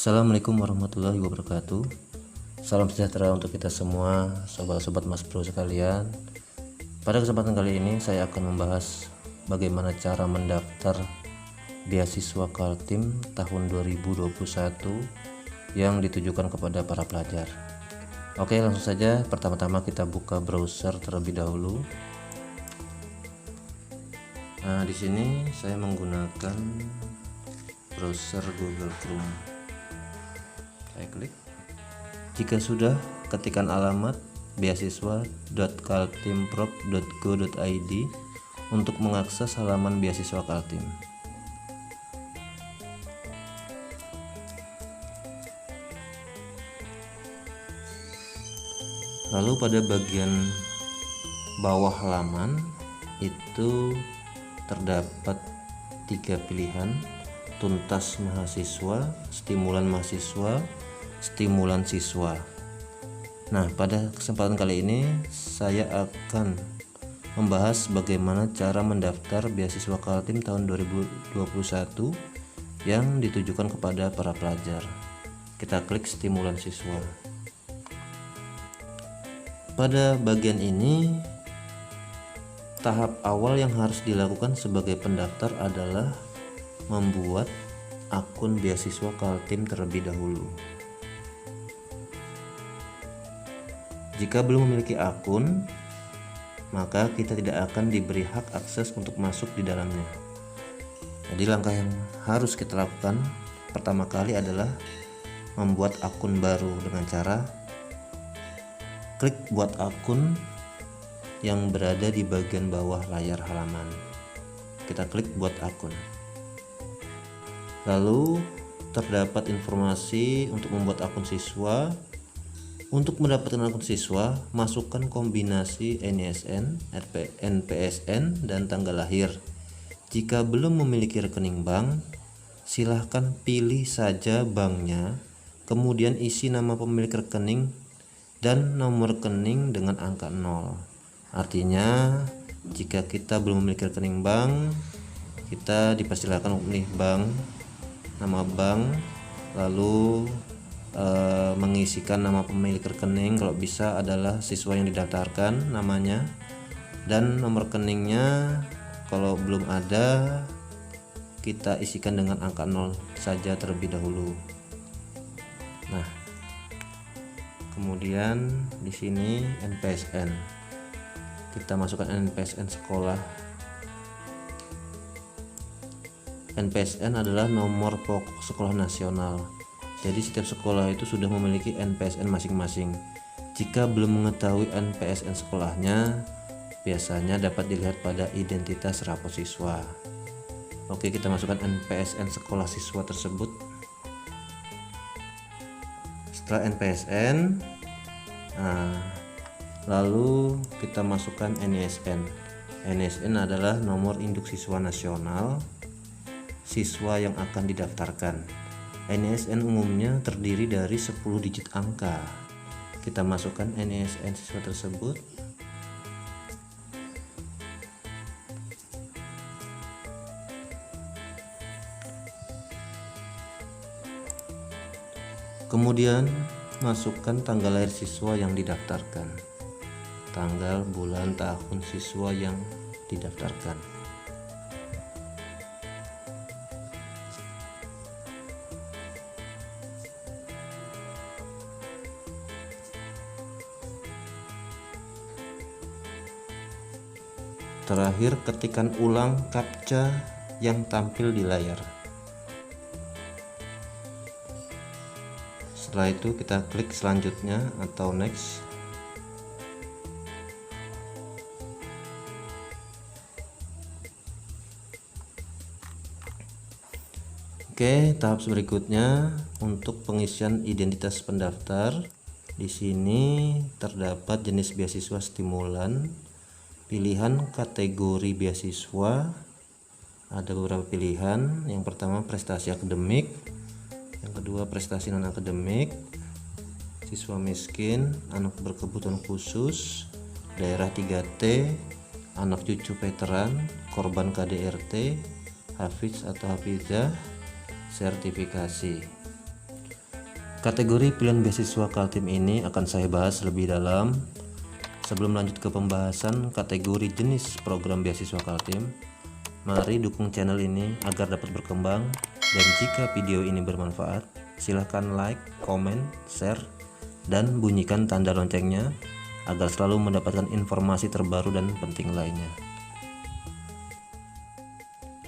Assalamualaikum warahmatullahi wabarakatuh. Salam sejahtera untuk kita semua, sobat-sobat Mas Bro sekalian. Pada kesempatan kali ini saya akan membahas bagaimana cara mendaftar beasiswa Kaltim tahun 2021 yang ditujukan kepada para pelajar. Oke, langsung saja. Pertama-tama kita buka browser terlebih dahulu. Nah, di sini saya menggunakan browser Google Chrome. Saya klik. Jika sudah, ketikkan alamat beasiswa.kaltimprop.go.id untuk mengakses halaman beasiswa Kaltim. Lalu pada bagian bawah halaman itu terdapat 3 pilihan: tuntas mahasiswa, stimulan mahasiswa, stimulan siswa. Nah, pada kesempatan kali ini saya akan membahas bagaimana cara mendaftar beasiswa Kaltim tahun 2021 yang ditujukan kepada para pelajar. Kita klik stimulan siswa. Pada bagian ini, tahap awal yang harus dilakukan sebagai pendaftar adalah membuat akun beasiswa Kaltim terlebih dahulu. Jika belum memiliki akun, maka kita tidak akan diberi hak akses untuk masuk di dalamnya. Jadi langkah yang harus kita lakukan pertama kali adalah membuat akun baru dengan cara klik buat akun yang berada di bagian bawah layar halaman. Kita klik buat akun. Lalu terdapat informasi untuk membuat akun siswa. Untuk mendapatkan akun siswa, masukkan kombinasi NISN, NPSN, dan tanggal lahir. Jika belum memiliki rekening bank, silahkan pilih saja banknya, kemudian isi nama pemilik rekening dan nomor rekening dengan angka 0. Artinya, jika kita belum memiliki rekening bank, kita dipersilakan memilih bank, nama bank, lalu mengisikan nama pemilik rekening, kalau bisa adalah siswa yang didaftarkan namanya, dan nomor rekeningnya kalau belum ada kita isikan dengan angka 0 saja terlebih dahulu. Nah, kemudian di sini NPSN. Kita masukkan NPSN sekolah. NPSN adalah nomor pokok sekolah nasional. Jadi setiap sekolah itu sudah memiliki NPSN masing-masing. Jika belum mengetahui NPSN sekolahnya, biasanya dapat dilihat pada identitas rapor siswa. Oke, kita masukkan NPSN sekolah siswa tersebut. Setelah NPSN, lalu kita masukkan NISN. NISN adalah nomor induk siswa nasional siswa yang akan didaftarkan. NISN umumnya terdiri dari 10 digit angka. Kita masukkan NISN siswa tersebut. Kemudian masukkan tanggal lahir siswa yang didaftarkan, tanggal, bulan, tahun siswa yang didaftarkan. Terakhir, ketikkan ulang captcha yang tampil di layar. Setelah itu kita klik selanjutnya atau next. Oke, tahap berikutnya untuk pengisian identitas pendaftar. Di sini terdapat jenis beasiswa stimulan, pilihan kategori beasiswa, ada beberapa pilihan. Yang pertama prestasi akademik, yang kedua prestasi non akademik, siswa miskin, anak berkebutuhan khusus, daerah 3T, anak cucu veteran, korban KDRT, hafiz atau hafizah, sertifikasi. Kategori pilihan beasiswa Kaltim ini akan saya bahas lebih dalam. Sebelum lanjut ke pembahasan kategori jenis program beasiswa Kaltim, mari dukung channel ini agar dapat berkembang. Dan jika video ini bermanfaat, silahkan like, komen, share, dan bunyikan tanda loncengnya agar selalu mendapatkan informasi terbaru dan penting lainnya.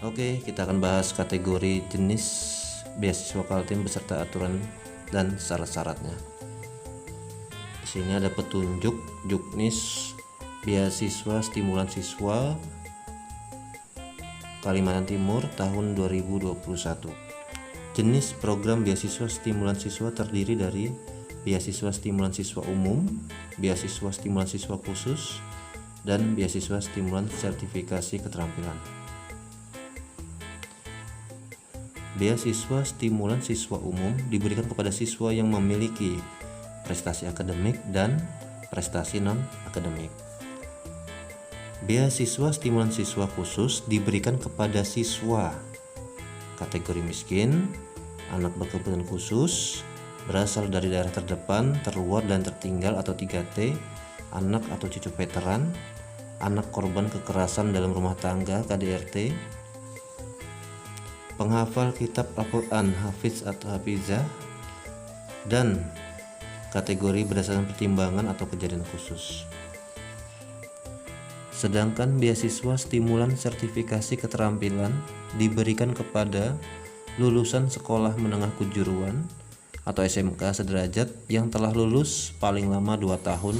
Oke, kita akan bahas kategori jenis beasiswa Kaltim beserta aturan dan syarat-syaratnya. Di sini ada petunjuk Juknis Beasiswa Stimulan Siswa Kalimantan Timur tahun 2021. Jenis program beasiswa stimulan siswa terdiri dari beasiswa stimulan siswa umum, beasiswa stimulan siswa khusus, dan beasiswa stimulan sertifikasi keterampilan. Beasiswa stimulan siswa umum diberikan kepada siswa yang memiliki prestasi akademik dan prestasi non-akademik. Beasiswa stimulan siswa khusus diberikan kepada siswa kategori miskin, anak berkebutuhan khusus, berasal dari daerah terdepan, terluar dan tertinggal atau 3T, anak atau cucu veteran, anak korban kekerasan dalam rumah tangga KDRT, penghafal kitab Al-Quran, hafiz atau hafizah, dan kategori berdasarkan pertimbangan atau kejadian khusus. Sedangkan beasiswa stimulan sertifikasi keterampilan diberikan kepada lulusan sekolah menengah kejuruan atau SMK sederajat yang telah lulus paling lama 2 tahun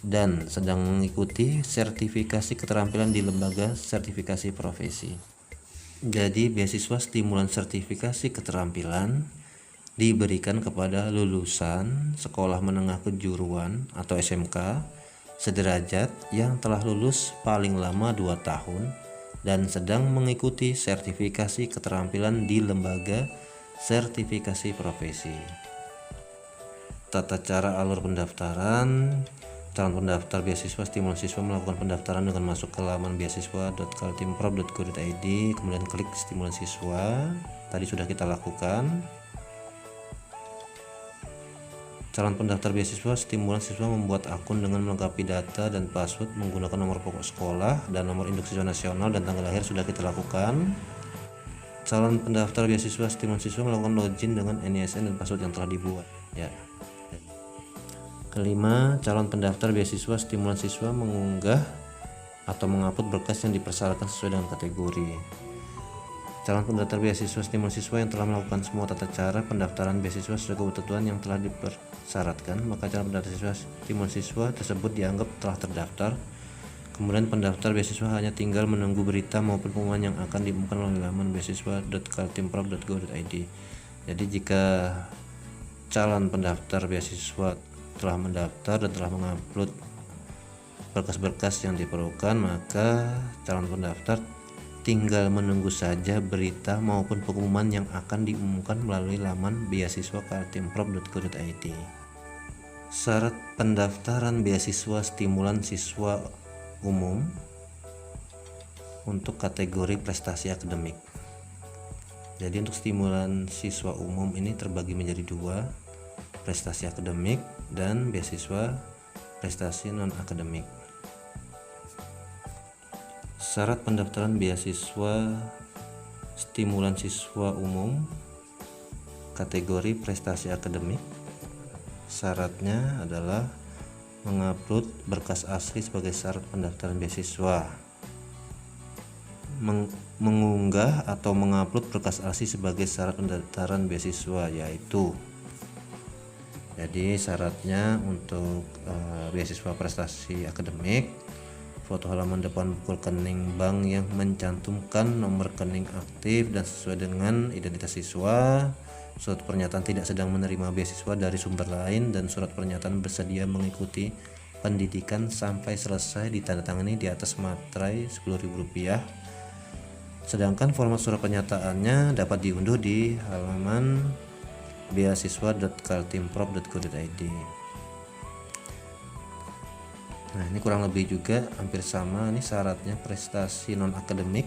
dan sedang mengikuti sertifikasi keterampilan di lembaga sertifikasi profesi. Jadi beasiswa stimulan sertifikasi keterampilan diberikan kepada lulusan sekolah menengah kejuruan atau SMK sederajat yang telah lulus paling lama 2 tahun dan sedang mengikuti sertifikasi keterampilan di lembaga sertifikasi profesi. Tata cara alur pendaftaran. Calon pendaftar beasiswa stimulan siswa melakukan pendaftaran dengan masuk ke laman beasiswa.kaltimprov.go.id, kemudian klik stimulan siswa. Tadi sudah kita lakukan. Calon pendaftar beasiswa stimulan siswa membuat akun dengan melengkapi data dan password menggunakan nomor pokok sekolah dan nomor induk siswa nasional dan tanggal lahir sudah kita lakukan. Calon pendaftar beasiswa stimulan siswa melakukan login dengan NISN dan password yang telah dibuat. Ya. Kelima, calon pendaftar beasiswa stimulan siswa mengunggah atau mengupload berkas yang dipersyaratkan sesuai dengan kategori. Calon pendaftar beasiswa stimulan siswa yang telah melakukan semua tata cara pendaftaran beasiswa sesuai kebutuhan yang telah dipersyaratkan, maka calon pendaftar beasiswa stimulan siswa tersebut dianggap telah terdaftar. Kemudian pendaftar beasiswa hanya tinggal menunggu berita maupun pengumuman yang akan diumumkan melalui laman beasiswa.kaltimprov.go.id. Jadi jika calon pendaftar beasiswa telah mendaftar dan telah mengupload berkas-berkas yang diperlukan, maka calon pendaftar tinggal menunggu saja berita maupun pengumuman yang akan diumumkan melalui laman beasiswa.kaltimprov.go.id. Syarat pendaftaran beasiswa stimulan siswa umum untuk kategori prestasi akademik. Jadi untuk stimulan siswa umum ini terbagi menjadi 2, prestasi akademik dan beasiswa prestasi non-akademik. Syarat pendaftaran beasiswa stimulan siswa umum kategori prestasi akademik. Syaratnya adalah mengupload berkas asli sebagai syarat pendaftaran beasiswa, mengunggah atau mengupload berkas asli sebagai syarat pendaftaran beasiswa, yaitu jadi syaratnya untuk beasiswa prestasi akademik, foto halaman depan buku rekening bank yang mencantumkan nomor rekening aktif dan sesuai dengan identitas siswa, surat pernyataan tidak sedang menerima beasiswa dari sumber lain, dan surat pernyataan bersedia mengikuti pendidikan sampai selesai ditandatangani di atas materai Rp10.000. Sedangkan format surat pernyataannya dapat diunduh di halaman beasiswa.kaltimprov.go.id. Nah, ini kurang lebih juga hampir sama. Ini syaratnya prestasi non akademik,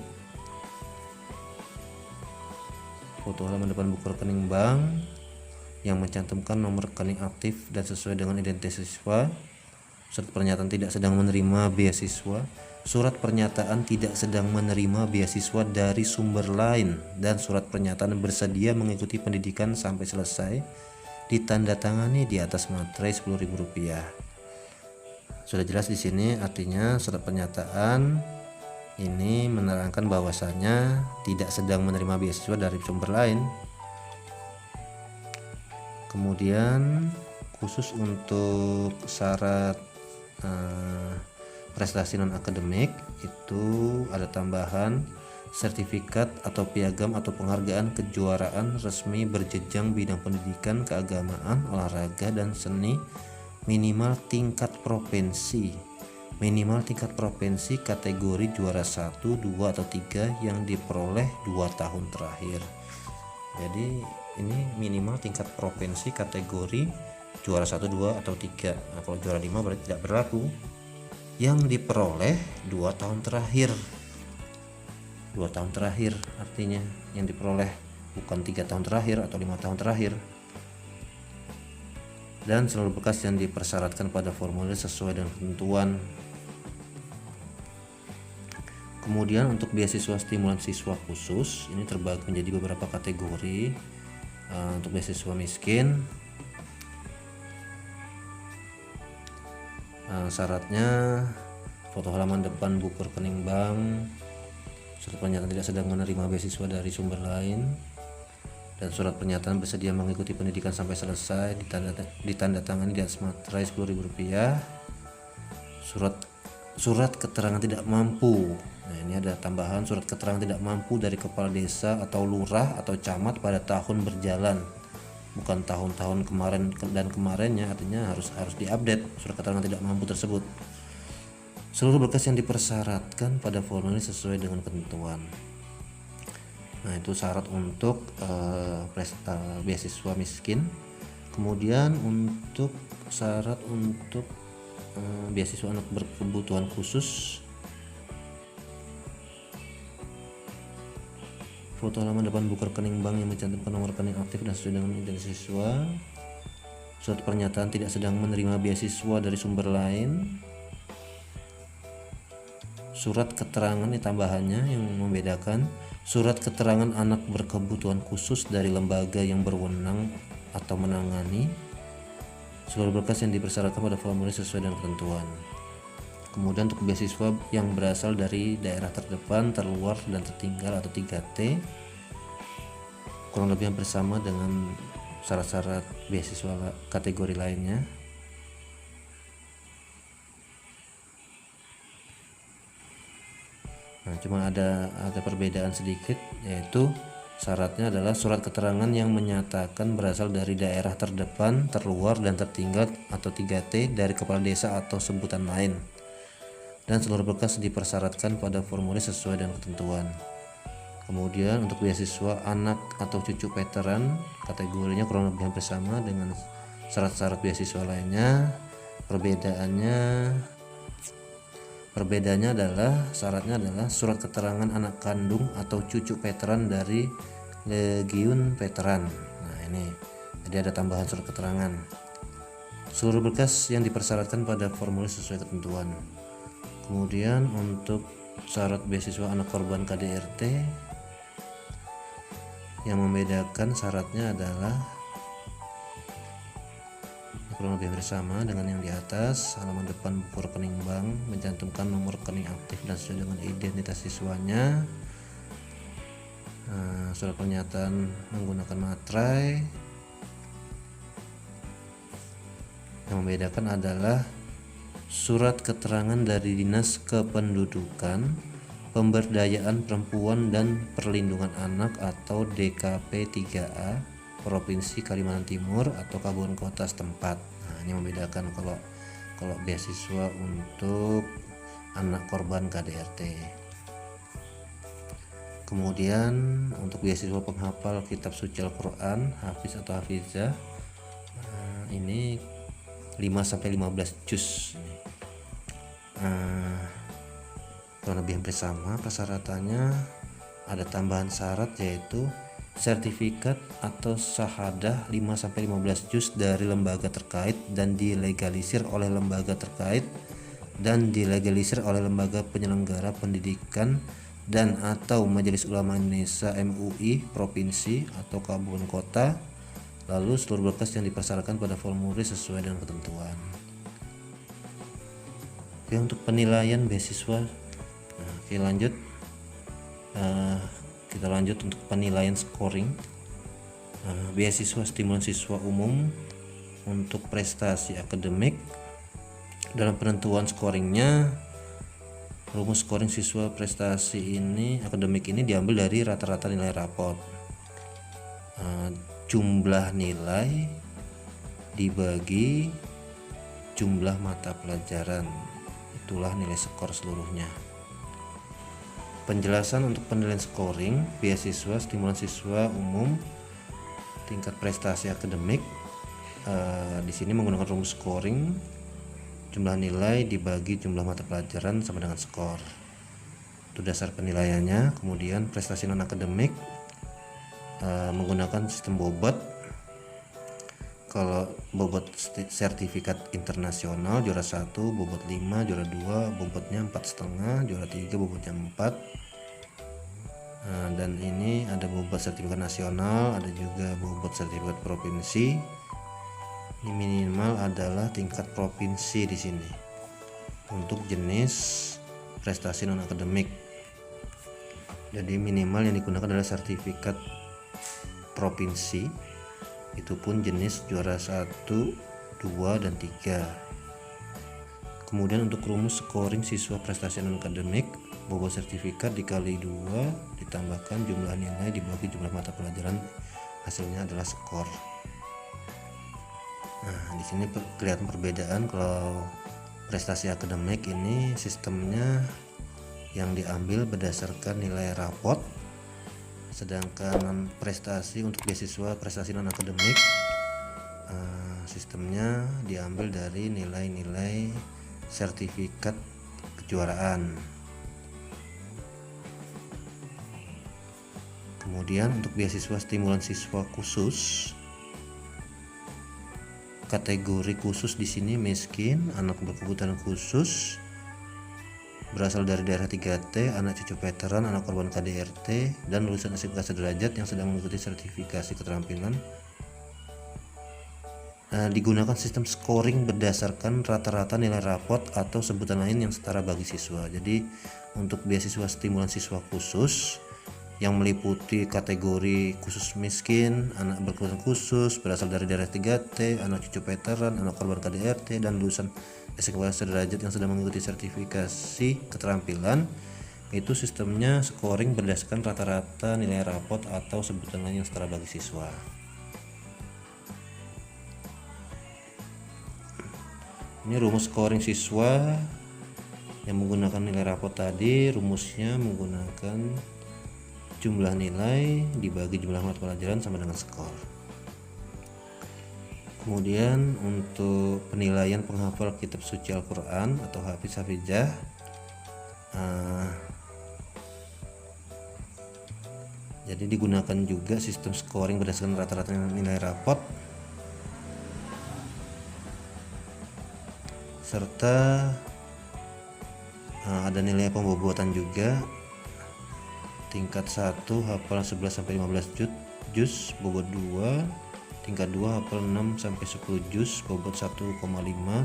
foto halaman depan buku rekening bank yang mencantumkan nomor rekening aktif dan sesuai dengan identitas siswa. Surat pernyataan tidak sedang menerima beasiswa. Surat pernyataan tidak sedang menerima beasiswa dari sumber lain dan surat pernyataan bersedia mengikuti pendidikan sampai selesai ditandatangani di atas materai Rp10.000. Sudah jelas di sini, artinya surat pernyataan ini menerangkan bahwasanya tidak sedang menerima beasiswa dari sumber lain. Kemudian khusus untuk syarat prestasi non akademik itu ada tambahan sertifikat atau piagam atau penghargaan kejuaraan resmi berjenjang bidang pendidikan, keagamaan, olahraga dan seni minimal tingkat provinsi kategori juara 1, 2 atau 3 yang diperoleh 2 tahun terakhir. Jadi ini minimal tingkat provinsi kategori juara 1, 2 atau 3. Nah, kalau juara 5 berarti tidak berlaku. Yang diperoleh 2 tahun terakhir. 2 tahun terakhir artinya yang diperoleh, bukan 3 tahun terakhir atau 5 tahun terakhir. Dan seluruh berkas yang dipersyaratkan pada formulir sesuai dengan ketentuan. Kemudian untuk beasiswa stimulan siswa khusus ini terbagi menjadi beberapa kategori. Untuk beasiswa miskin, syaratnya foto halaman depan buku rekening bank, surat pernyataan tidak sedang menerima beasiswa dari sumber lain, dan surat pernyataan bersedia mengikuti pendidikan sampai selesai ditandatangani di atas materai Rp10.000. Surat keterangan tidak mampu. Nah, ini ada tambahan surat keterangan tidak mampu dari kepala desa atau lurah atau camat pada tahun berjalan, bukan tahun-tahun kemarin dan kemarinnya, artinya harus diupdate surat keterangan tidak mampu tersebut. Seluruh berkas yang dipersyaratkan pada formulir sesuai dengan ketentuan. Nah, itu syarat untuk beasiswa miskin. Kemudian untuk syarat untuk beasiswa anak berkebutuhan khusus, foto halaman depan buku rekening bank yang mencantumkan nomor rekening aktif dan sesuai dengan identitas siswa, surat pernyataan tidak sedang menerima beasiswa dari sumber lain, surat keterangan ini tambahannya yang membedakan, surat keterangan anak berkebutuhan khusus dari lembaga yang berwenang atau menangani, seluruh berkas yang dipersyaratkan pada formulir sesuai dengan ketentuan. Kemudian untuk beasiswa yang berasal dari daerah terdepan, terluar, dan tertinggal atau 3T, kurang lebih hampir sama dengan syarat-syarat beasiswa kategori lainnya. Nah, cuma ada perbedaan sedikit, yaitu syaratnya adalah surat keterangan yang menyatakan berasal dari daerah terdepan, terluar, dan tertinggal atau 3T dari kepala desa atau sebutan lain. Dan seluruh berkas dipersyaratkan pada formulir sesuai dengan ketentuan. Kemudian untuk beasiswa anak atau cucu veteran, kategorinya kurang lebih hampir sama dengan syarat-syarat beasiswa lainnya. Perbedaannya adalah syaratnya adalah surat keterangan anak kandung atau cucu veteran dari Legiun Veteran. Nah, ini jadi ada tambahan surat keterangan. Seluruh berkas yang dipersyaratkan pada formulir sesuai ketentuan. Kemudian untuk syarat beasiswa anak korban KDRT, yang membedakan syaratnya adalah kurang lebih bersama dengan yang di atas. Halaman depan buku rekening bank mencantumkan nomor rekening aktif dan sesuai dengan identitas siswanya. Surat pernyataan menggunakan materai. Yang membedakan adalah surat keterangan dari Dinas Kependudukan, Pemberdayaan Perempuan dan Perlindungan Anak atau DKP 3A Provinsi Kalimantan Timur atau kabupaten kota setempat. Nah, ini membedakan kalau beasiswa untuk anak korban KDRT. Kemudian untuk beasiswa penghafal kitab suci Al-Quran, hafiz atau hafizah, ini 5-15 juz. Kurang lebih hampir sama persyaratannya. Ada tambahan syarat yaitu sertifikat atau syahadah 5-15 juz dari lembaga terkait dan dilegalisir oleh lembaga terkait dan dilegalisir oleh lembaga penyelenggara pendidikan dan atau Majelis Ulama Indonesia MUI provinsi atau kabupaten kota, lalu seluruh berkas yang dipersyaratkan pada formulir sesuai dengan ketentuan. Oke, untuk penilaian beasiswa, oke lanjut, kita lanjut untuk penilaian scoring. Beasiswa stimulan siswa umum untuk prestasi akademik. Dalam penentuan scoringnya, rumus scoring siswa prestasi ini akademik ini diambil dari rata-rata nilai rapot, jumlah nilai dibagi jumlah mata pelajaran, itulah nilai skor seluruhnya. Penjelasan untuk penilaian scoring beasiswa stimulan siswa umum tingkat prestasi akademik, di sini menggunakan rumus scoring jumlah nilai dibagi jumlah mata pelajaran sama dengan skor, itu dasar penilaiannya. Kemudian prestasi non akademik menggunakan sistem bobot. Kalau bobot sertifikat internasional juara 1 bobot 5, juara 2 bobotnya 4,5, juara 3 bobotnya 4. Dan ini ada bobot sertifikat nasional, ada juga bobot sertifikat provinsi. Ini minimal adalah tingkat provinsi di sini untuk jenis prestasi non akademik. Jadi minimal yang digunakan adalah sertifikat provinsi, itu pun jenis juara 1, 2, dan 3. Kemudian untuk rumus scoring siswa prestasi non akademik, bobot sertifikat dikali 2 ditambahkan jumlah nilai dibagi jumlah mata pelajaran, hasilnya adalah skor. Nah, di sini kelihatan perbedaan. Kalau prestasi akademik ini sistemnya yang diambil berdasarkan nilai rapot, sedangkan prestasi untuk beasiswa prestasi non akademik sistemnya diambil dari nilai-nilai sertifikat kejuaraan. Kemudian untuk beasiswa stimulan siswa khusus, kategori khusus di sini miskin, anak berkebutuhan khusus, berasal dari daerah 3T, anak cucu veteran, anak korban KDRT, dan lulusan SMK sederajat yang sedang mengikuti sertifikasi keterampilan. Digunakan sistem scoring berdasarkan rata-rata nilai rapot atau sebutan lain yang setara bagi siswa. Jadi untuk beasiswa stimulan siswa khusus yang meliputi kategori khusus miskin, anak berkebutuhan khusus, berasal dari daerah 3T, anak cucu veteran, anak korban KDRT, dan lulusan SMK sederajat yang sedang mengikuti sertifikasi keterampilan, itu sistemnya scoring berdasarkan rata-rata nilai rapot atau sebutan lain yang setara bagi siswa. Ini rumus scoring siswa yang menggunakan nilai rapot tadi, rumusnya menggunakan jumlah nilai dibagi jumlah mata pelajaran sama dengan skor. Kemudian untuk penilaian penghafal kitab suci Al-Quran atau hafiz-hafizah, jadi digunakan juga sistem scoring berdasarkan rata-rata nilai rapot serta ada nilai pembobotan juga. Tingkat 1 hafal 11-15 juz bobot 2, tingkat 2 hafal 6-10 juz bobot 1,5,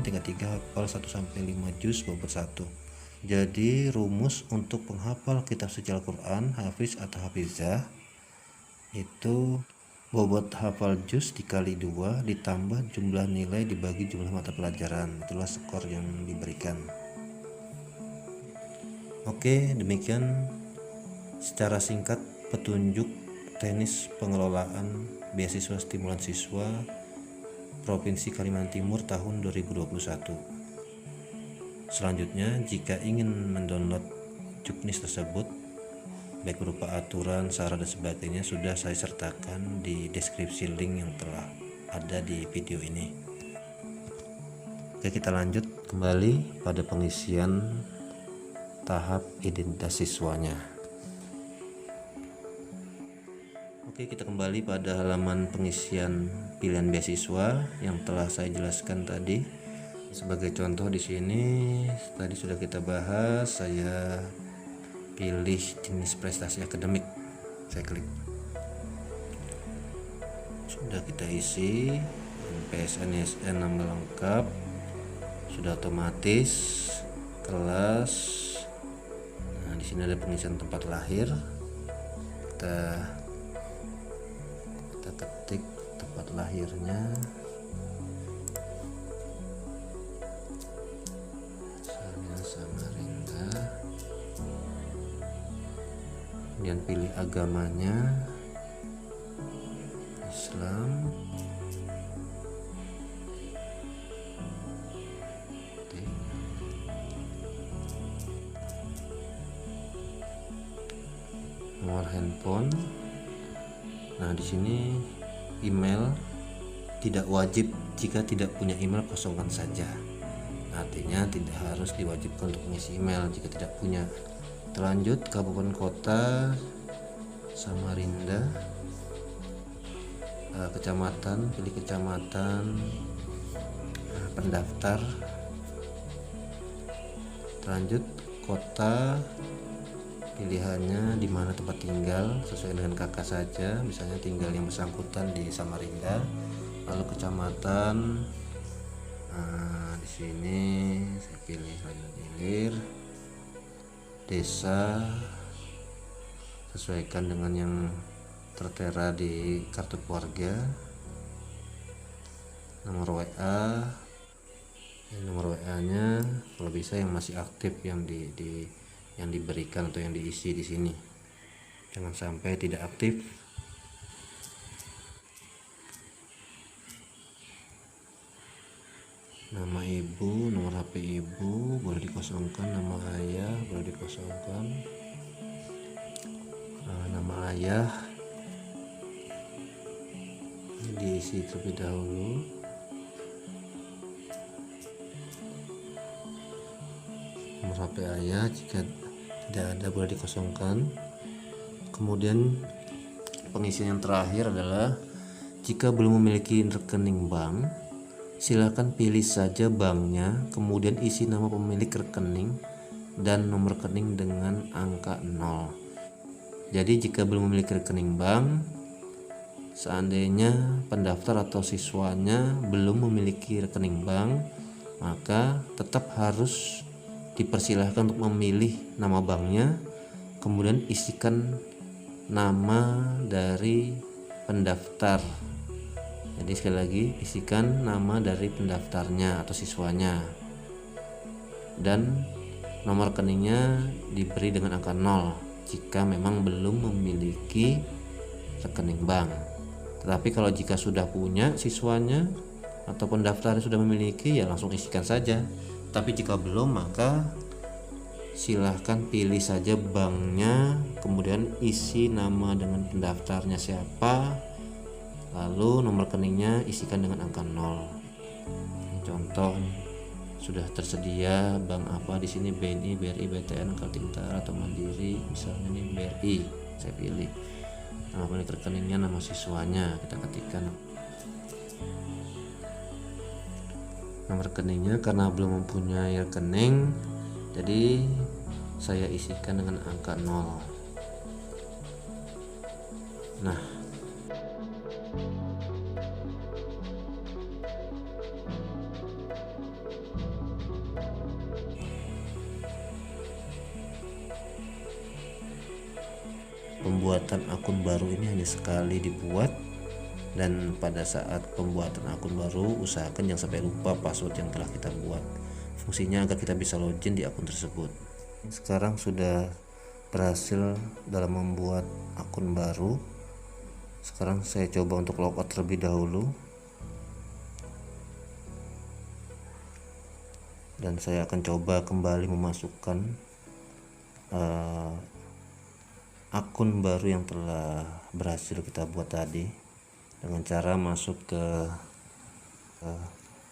tingkat 3 hafal 1-5 juz bobot 1. Jadi rumus untuk penghafal kitab suci Al-Quran, hafiz atau hafizah, itu bobot hafal juz dikali 2 ditambah jumlah nilai dibagi jumlah mata pelajaran, itulah skor yang diberikan. Oke, demikian secara singkat petunjuk teknis pengelolaan beasiswa stimulan siswa Provinsi Kalimantan Timur tahun 2021. Selanjutnya, jika ingin mendownload juknis tersebut, baik berupa aturan, syarat dan sebagainya, sudah saya sertakan di deskripsi link yang telah ada di video ini. Oke, kita lanjut kembali pada pengisian tahap identitas siswanya. Oke, kita kembali pada halaman pengisian pilihan beasiswa yang telah saya jelaskan tadi. Sebagai contoh di sini tadi sudah kita bahas, saya pilih jenis prestasi akademik. Saya klik. Sudah kita isi NPSN ISN nama lengkap. Sudah otomatis kelas. Nah, di sini ada pengisian tempat lahir. Kita ketik tempat lahirnya, misalnya Samarinda, kemudian pilih agamanya Islam, nomor handphone. Nah, di sini email tidak wajib, jika tidak punya email kosongkan saja. Artinya tidak harus diwajibkan untuk mengisi email jika tidak punya. Terlanjut kabupaten kota Samarinda, kecamatan, pilih kecamatan, pendaftar. Terlanjut kota, pilihannya di mana tempat tinggal sesuai dengan kakak saja, misalnya tinggal yang bersangkutan di Samarinda. Lalu kecamatan, di sini saya pilih Tanjung Ilir. Desa sesuaikan dengan yang tertera di kartu keluarga. Nomor WA, nomor WA-nya kalau bisa yang masih aktif, yang diberikan atau yang diisi di sini, jangan sampai tidak aktif. Nama ibu, nomor HP ibu boleh dikosongkan, nama ayah boleh dikosongkan. Nama ayah ini diisi terlebih dahulu. Nomor HP ayah jika tidak ada boleh dikosongkan. Kemudian pengisian yang terakhir adalah jika belum memiliki rekening bank, silakan pilih saja banknya, kemudian isi nama pemilik rekening dan nomor rekening dengan angka 0. Jadi jika belum memiliki rekening bank, seandainya pendaftar atau siswanya belum memiliki rekening bank, maka tetap harus dipersilahkan untuk memilih nama banknya, kemudian isikan nama dari pendaftar. Jadi sekali lagi, isikan nama dari pendaftarnya atau siswanya, dan nomor rekeningnya diberi dengan angka 0 jika memang belum memiliki rekening bank. Tetapi kalau jika sudah punya siswanya atau pendaftarnya sudah memiliki, ya langsung isikan saja. Tapi jika belum, maka silahkan pilih saja banknya, kemudian isi nama dengan pendaftarnya siapa, lalu nomor rekeningnya isikan dengan angka 0. Contoh sudah tersedia bank apa di sini, BNI, BRI, BTN, Kaltim-Utara atau Mandiri, misalnya nih BRI, saya pilih. Nama pemilik rekeningnya, nama siswanya kita ketikkan. Nomor rekeningnya karena belum mempunyai rekening, jadi saya isikan dengan angka 0. Nah, pembuatan akun baru ini hanya sekali dibuat, dan pada saat pembuatan akun baru usahakan jangan sampai lupa password yang telah kita buat. Fungsinya agar kita bisa login di akun tersebut. Sekarang sudah berhasil dalam membuat akun baru. Sekarang saya coba untuk logout terlebih dahulu, dan saya akan coba kembali memasukkan akun baru yang telah berhasil kita buat tadi dengan cara masuk ke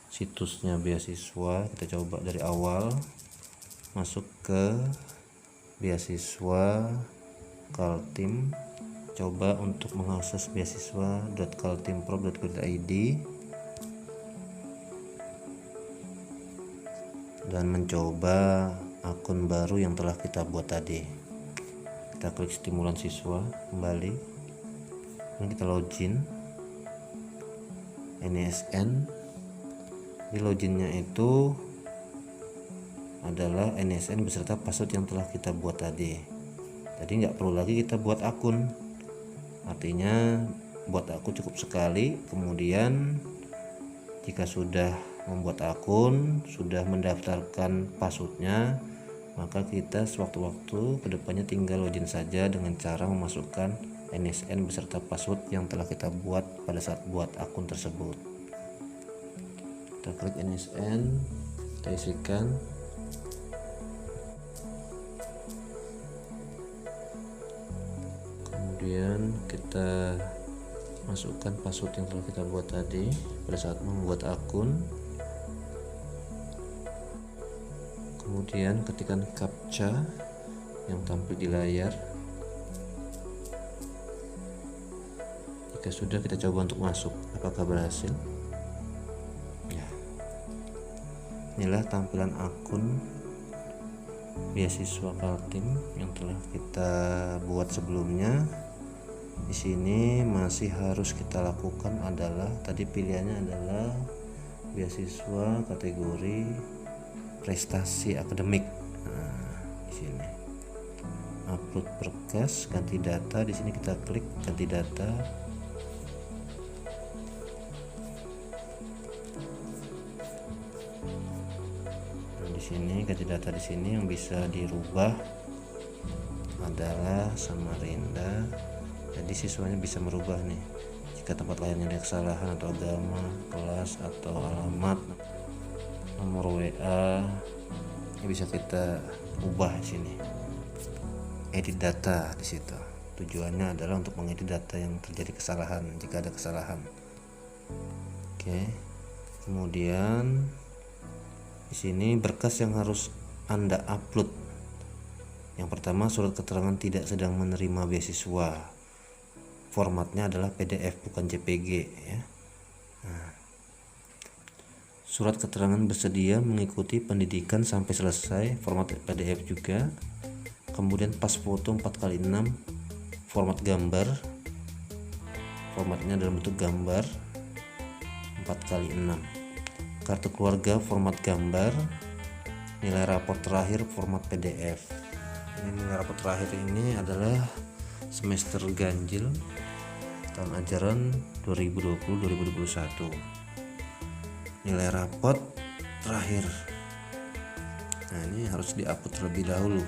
situsnya beasiswa. Kita coba dari awal, masuk ke beasiswa Kaltim, coba untuk mengakses beasiswa.kaltimprov.go.id dan mencoba akun baru yang telah kita buat tadi. Kita klik stimulan siswa kembali, ini kita login NSN. Di loginnya itu adalah NSN beserta password yang telah kita buat tadi. Jadi nggak perlu lagi kita buat akun, artinya buat akun cukup sekali. Kemudian jika sudah membuat akun, sudah mendaftarkan passwordnya, maka kita sewaktu-waktu kedepannya tinggal login saja dengan cara memasukkan NSN beserta password yang telah kita buat pada saat buat akun tersebut. Kita klik NSN, kita isikan, kemudian kita masukkan password yang telah kita buat tadi pada saat membuat akun. Kemudian ketikkan captcha yang tampil di layar. Jika sudah, kita coba untuk masuk, apakah berhasil. Ya, inilah tampilan akun beasiswa Kaltim yang telah kita buat sebelumnya. Di sini masih harus kita lakukan adalah, tadi pilihannya adalah beasiswa kategori prestasi akademik. Nah, di sini upload berkas, ganti data. Di sini kita klik ganti data. Nah, di sini ganti data, di sini yang bisa dirubah adalah Samarinda. Jadi siswanya bisa merubah nih, jika tempat lainnya ada kesalahan atau agama, kelas atau alamat, nomor WA, ini bisa kita ubah di sini. Edit data di situ. Tujuannya adalah untuk mengedit data yang terjadi kesalahan, jika ada kesalahan. Oke. Kemudian di sini berkas yang harus Anda upload. Yang pertama, surat keterangan tidak sedang menerima beasiswa. Formatnya adalah PDF bukan JPG ya. Nah, surat keterangan bersedia mengikuti pendidikan sampai selesai, format PDF juga. Kemudian pas foto 4x6 format gambar, formatnya dalam bentuk gambar 4x6. Kartu keluarga format gambar. Nilai rapor terakhir format PDF. Ini nilai rapor terakhir ini adalah semester ganjil tahun ajaran 2020-2021. Nilai rapot terakhir. Nah, ini harus diupload terlebih dahulu.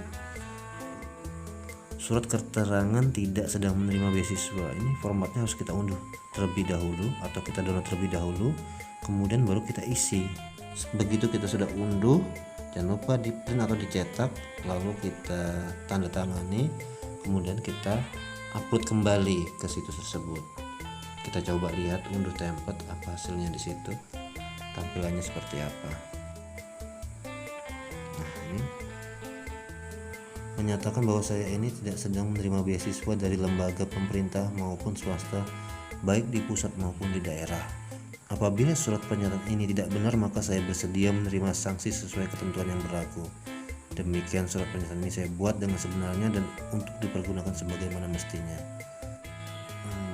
Surat keterangan tidak sedang menerima beasiswa. Ini formatnya harus kita unduh terlebih dahulu atau kita download terlebih dahulu, kemudian baru kita isi. Begitu kita sudah unduh, jangan lupa di print atau dicetak, lalu kita tanda tangani, kemudian kita upload kembali ke situs tersebut. Kita coba lihat unduh template, apa hasilnya di situ, tampilannya seperti apa. Nah, ini menyatakan bahwa saya ini tidak sedang menerima beasiswa dari lembaga pemerintah maupun swasta, baik di pusat maupun di daerah. Apabila surat pernyataan ini tidak benar, maka saya bersedia menerima sanksi sesuai ketentuan yang berlaku. Demikian surat pernyataan ini saya buat dengan sebenarnya dan untuk dipergunakan sebagaimana mestinya.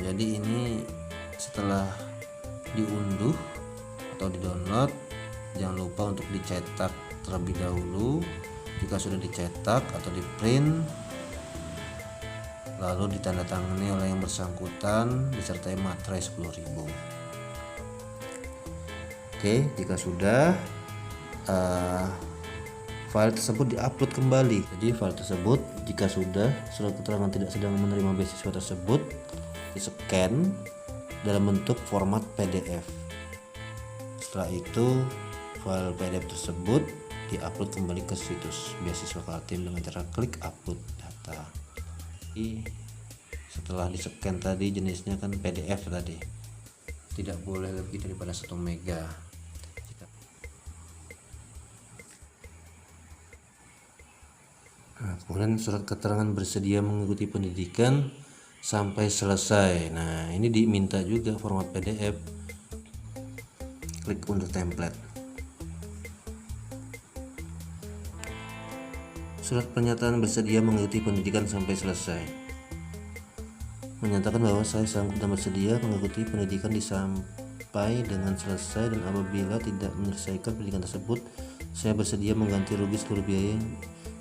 Jadi ini setelah diunduh atau didownload, jangan lupa untuk dicetak terlebih dahulu. Jika sudah dicetak atau di print, lalu ditandatangani oleh yang bersangkutan disertai materai 10.000. Oke, jika sudah file tersebut diupload kembali. Jadi file tersebut jika sudah surat keterangan tidak sedang menerima beasiswa tersebut di-scan dalam bentuk format PDF. Setelah itu file PDF tersebut diupload kembali ke situs beasiswa Kaltim dengan cara klik upload data. Setelah di-scan tadi, jenisnya kan PDF tadi, tidak boleh lebih daripada 1 mega. Nah, kemudian surat keterangan bersedia mengikuti pendidikan sampai selesai. Nah, ini diminta juga format PDF. Klik unduh template. Surat pernyataan bersedia mengikuti pendidikan sampai selesai. Menyatakan bahwa saya sanggup dan bersedia mengikuti pendidikan sampai dengan selesai, dan apabila tidak menyelesaikan pendidikan tersebut, saya bersedia mengganti rugi seluruh biaya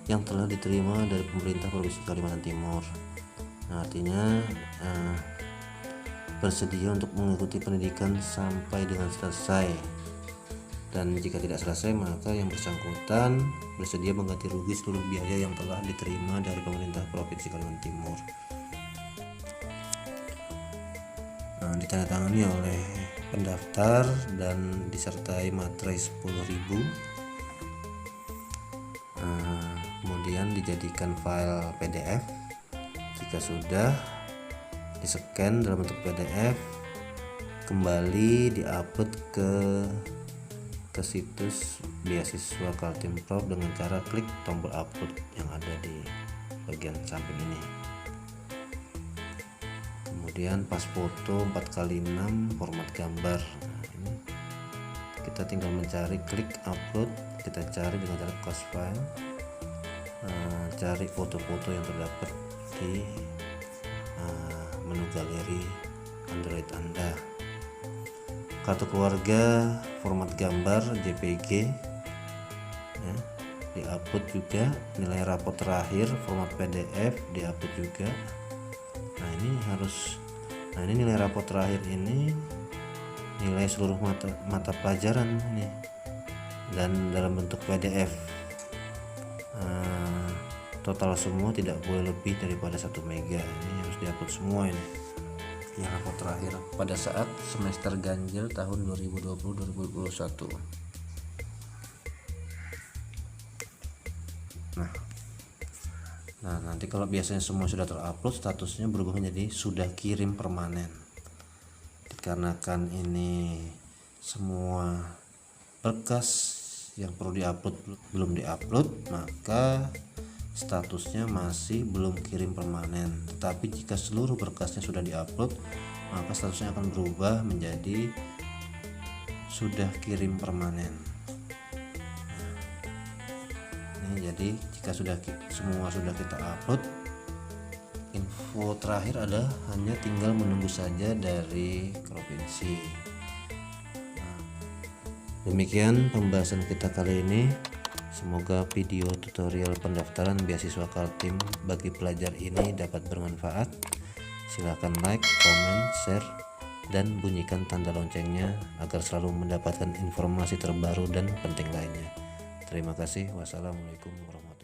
yang telah diterima dari pemerintah Provinsi Kalimantan Timur. Nah, artinya bersedia untuk mengikuti pendidikan sampai dengan selesai, dan jika tidak selesai maka yang bersangkutan bersedia mengganti rugi seluruh biaya yang telah diterima dari pemerintah Provinsi Kalimantan Timur. Nah, ditandatangani oleh pendaftar dan disertai materai 10.000. Kemudian dijadikan file PDF. Jika sudah di-scan dalam bentuk PDF, kembali di-upload ke situs beasiswa Kaltim Prov dengan cara klik tombol upload yang ada di bagian samping ini. Kemudian pas foto 4x6 format gambar. Nah, ini kita tinggal mencari, klik upload, kita cari dengan cara close file. Cari foto-foto yang terdapat di menu galeri Android Anda. Kartu keluarga format gambar JPG ya, diupload juga. Nilai rapot terakhir format PDF diupload juga. Nah, ini nilai rapot terakhir ini nilai seluruh mata pelajaran ini, dan dalam bentuk PDF. Total semua tidak boleh lebih daripada 1 mega. Ini harus diupload semua ini yang rapot terakhir pada saat semester ganjil tahun 2020-2021. Nah, nanti kalau biasanya semua sudah terupload, statusnya berubah menjadi sudah kirim permanen. Dikarenakan ini semua berkas yang perlu diupload belum diupload, maka statusnya masih belum kirim permanen. Tetapi jika seluruh berkasnya sudah diupload, maka statusnya akan berubah menjadi sudah kirim permanen. Nah, ini jadi jika semua sudah kita upload, info terakhir ada hanya tinggal menunggu saja dari provinsi. Nah, demikian pembahasan kita kali ini. Semoga video tutorial pendaftaran beasiswa Kaltim bagi pelajar ini dapat bermanfaat. Silahkan like, komen, share, dan bunyikan tanda loncengnya agar selalu mendapatkan informasi terbaru dan penting lainnya. Terima kasih. Wassalamualaikum warahmatullahi wabarakatuh.